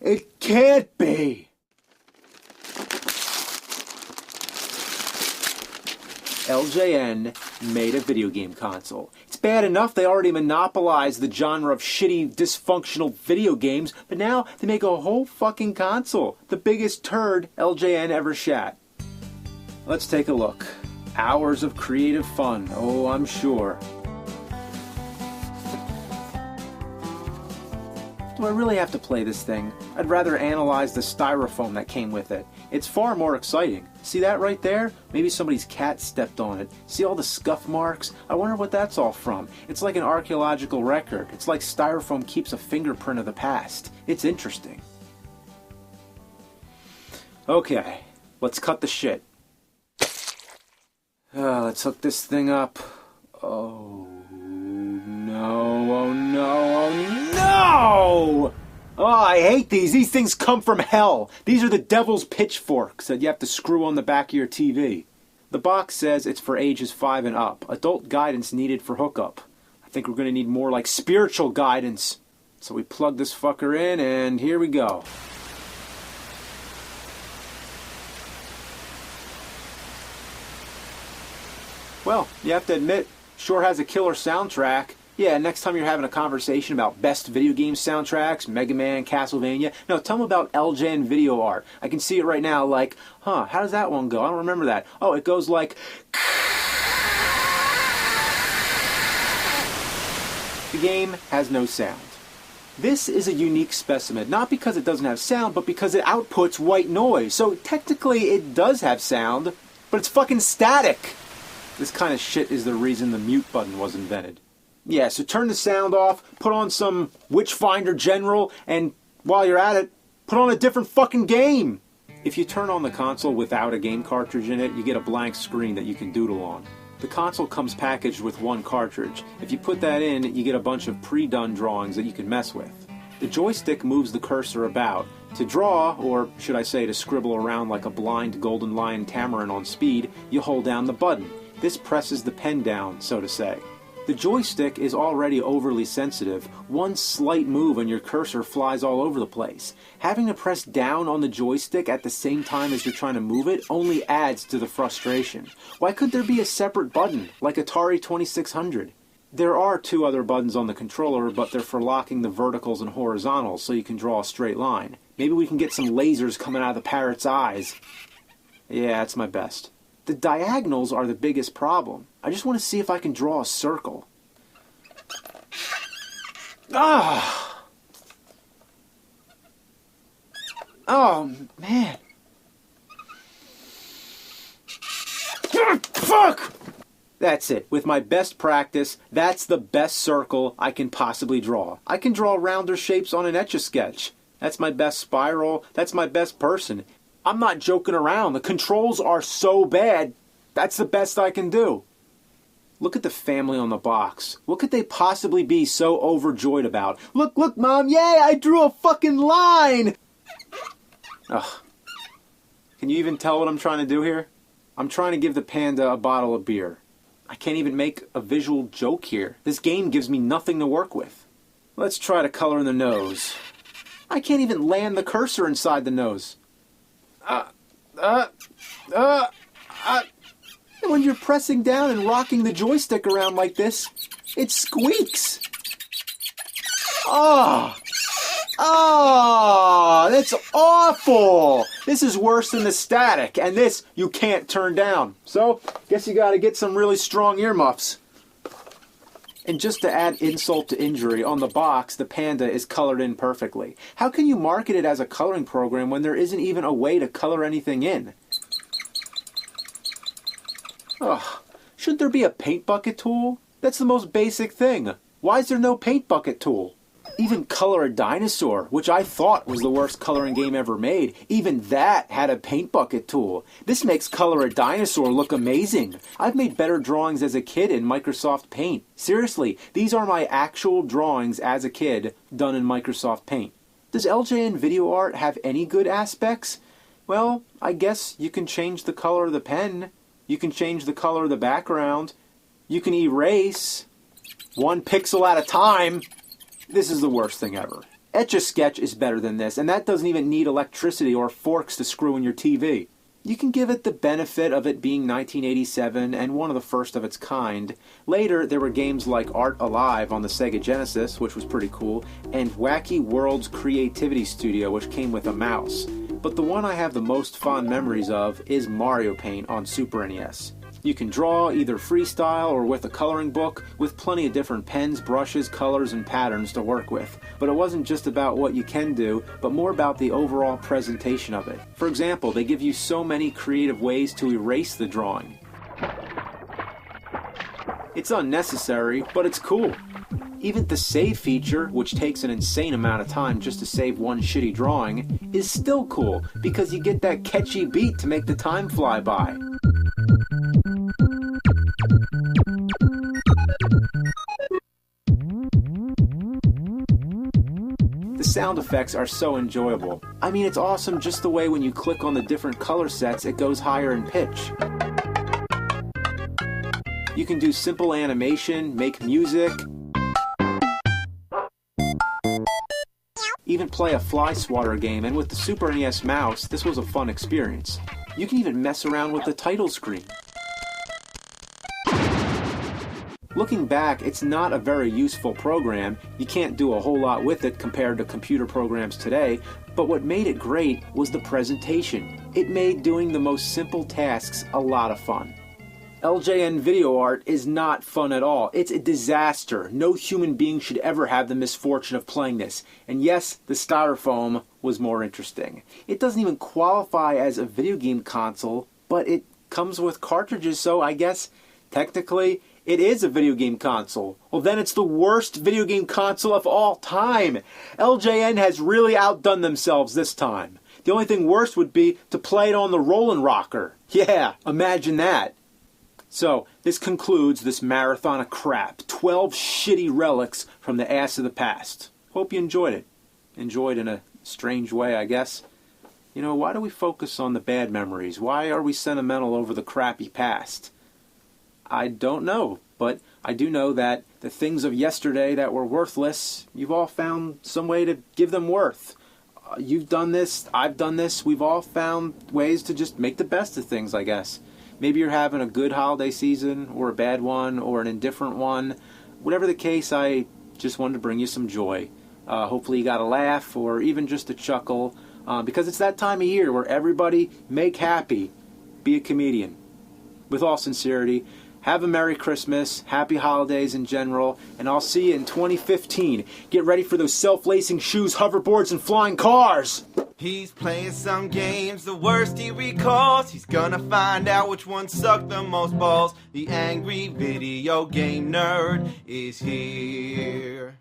It can't be. LJN made a video game console. It's bad enough they already monopolized the genre of shitty, dysfunctional video games, but now they make a whole fucking console. The biggest turd LJN ever shat. Let's take a look. Hours of creative fun, oh, I'm sure. Do I really have to play this thing? I'd rather analyze the styrofoam that came with it. It's far more exciting. See that right there? Maybe somebody's cat stepped on it. See all the scuff marks? I wonder what that's all from. It's like an archaeological record. It's like styrofoam keeps a fingerprint of the past. It's interesting. Okay, let's cut the shit. Let's hook this thing up. Oh no, oh no, oh no! Oh, I hate these. These things come from hell. These are the devil's pitchforks that you have to screw on the back of your TV. The box says it's for ages 5 and up. Adult guidance needed for hookup. I think we're going to need more like spiritual guidance. So we plug this fucker in and here we go. Well, you have to admit, sure has a killer soundtrack. Yeah, next time you're having a conversation about best video game soundtracks, Mega Man, Castlevania, no, tell them about LJN video art. I can see it right now, like, how does that one go? I don't remember that. Oh, it goes like... The game has no sound. This is a unique specimen, not because it doesn't have sound, but because it outputs white noise. So technically it does have sound, but it's fucking static. This kind of shit is the reason the mute button was invented. Yeah, so turn the sound off, put on some Witchfinder General, and while you're at it, put on a different fucking game! If you turn on the console without a game cartridge in it, you get a blank screen that you can doodle on. The console comes packaged with one cartridge. If you put that in, you get a bunch of pre-done drawings that you can mess with. The joystick moves the cursor about. To draw, or should I say to scribble around like a blind Golden Lion Tamarin on speed, you hold down the button. This presses the pen down, so to say. The joystick is already overly sensitive. One slight move and your cursor flies all over the place. Having to press down on the joystick at the same time as you're trying to move it only adds to the frustration. Why couldn't there be a separate button, like Atari 2600? There are 2 other buttons on the controller, but they're for locking the verticals and horizontals so you can draw a straight line. Maybe we can get some lasers coming out of the parrot's eyes. Yeah, that's my best. The diagonals are the biggest problem. I just want to see if I can draw a circle. Ah! Oh, man. Fuck! That's it. With my best practice, that's the best circle I can possibly draw. I can draw rounder shapes on an Etch-a-Sketch. That's my best spiral. That's my best person. I'm not joking around. The controls are so bad, that's the best I can do. Look at the family on the box. What could they possibly be so overjoyed about? Look, look, Mom, yay, I drew a fucking line! Ugh. Can you even tell what I'm trying to do here? I'm trying to give the panda a bottle of beer. I can't even make a visual joke here. This game gives me nothing to work with. Let's try to color in the nose. I can't even land the cursor inside the nose. And when you're pressing down and rocking the joystick around like this, it squeaks. Oh, that's awful. This is worse than the static, and this you can't turn down. So, guess you gotta get some really strong earmuffs. And just to add insult to injury, on the box, the panda is colored in perfectly. How can you market it as a coloring program when there isn't even a way to color anything in? Ugh. Should there be a paint bucket tool? That's the most basic thing. Why is there no paint bucket tool? Even Color a Dinosaur, which I thought was the worst coloring game ever made, even that had a paint bucket tool. This makes Color a Dinosaur look amazing. I've made better drawings as a kid in Microsoft Paint. Seriously, these are my actual drawings as a kid done in Microsoft Paint. Does LJN video art have any good aspects? Well, I guess you can change the color of the pen. You can change the color of the background. You can erase 1 pixel at a time. This is the worst thing ever. Etch-a-Sketch is better than this, and that doesn't even need electricity or forks to screw in your TV. You can give it the benefit of it being 1987 and one of the first of its kind. Later, there were games like Art Alive on the Sega Genesis, which was pretty cool, and Wacky Worlds Creativity Studio, which came with a mouse. But the one I have the most fond memories of is Mario Paint on Super NES. You can draw either freestyle or with a coloring book, with plenty of different pens, brushes, colors, and patterns to work with. But it wasn't just about what you can do, but more about the overall presentation of it. For example, they give you so many creative ways to erase the drawing. It's unnecessary, but it's cool. Even the save feature, which takes an insane amount of time just to save one shitty drawing, is still cool, because you get that catchy beat to make the time fly by. The sound effects are so enjoyable. I mean, it's awesome just the way when you click on the different color sets, it goes higher in pitch. You can do simple animation, make music, even play a fly swatter game, and with the Super NES mouse, this was a fun experience. You can even mess around with the title screen. Looking back, it's not a very useful program. You can't do a whole lot with it compared to computer programs today, but what made it great was the presentation. It made doing the most simple tasks a lot of fun. LJN video art is not fun at all. It's a disaster. No human being should ever have the misfortune of playing this. And yes, the styrofoam was more interesting. It doesn't even qualify as a video game console, but it comes with cartridges, so I guess technically it is a video game console. Well, then it's the worst video game console of all time. LJN has really outdone themselves this time. The only thing worse would be to play it on the Rollin' Rocker. Yeah, imagine that. So, this concludes this marathon of crap. 12 shitty relics from the ass of the past. Hope you enjoyed it. Enjoyed in a strange way, I guess. You know, why do we focus on the bad memories? Why are we sentimental over the crappy past? I don't know, but I do know that the things of yesterday that were worthless, you've all found some way to give them worth. You've done this, I've done this, we've all found ways to just make the best of things, I guess. Maybe you're having a good holiday season, or a bad one, or an indifferent one. Whatever the case, I just wanted to bring you some joy. Hopefully you got a laugh, or even just a chuckle, because it's that time of year where everybody make happy, be a comedian. With all sincerity, have a Merry Christmas, Happy Holidays in general, and I'll see you in 2015. Get ready for those self-lacing shoes, hoverboards, and flying cars! He's playing some games, the worst he recalls. He's gonna find out which one sucked the most balls. The angry video game nerd is here.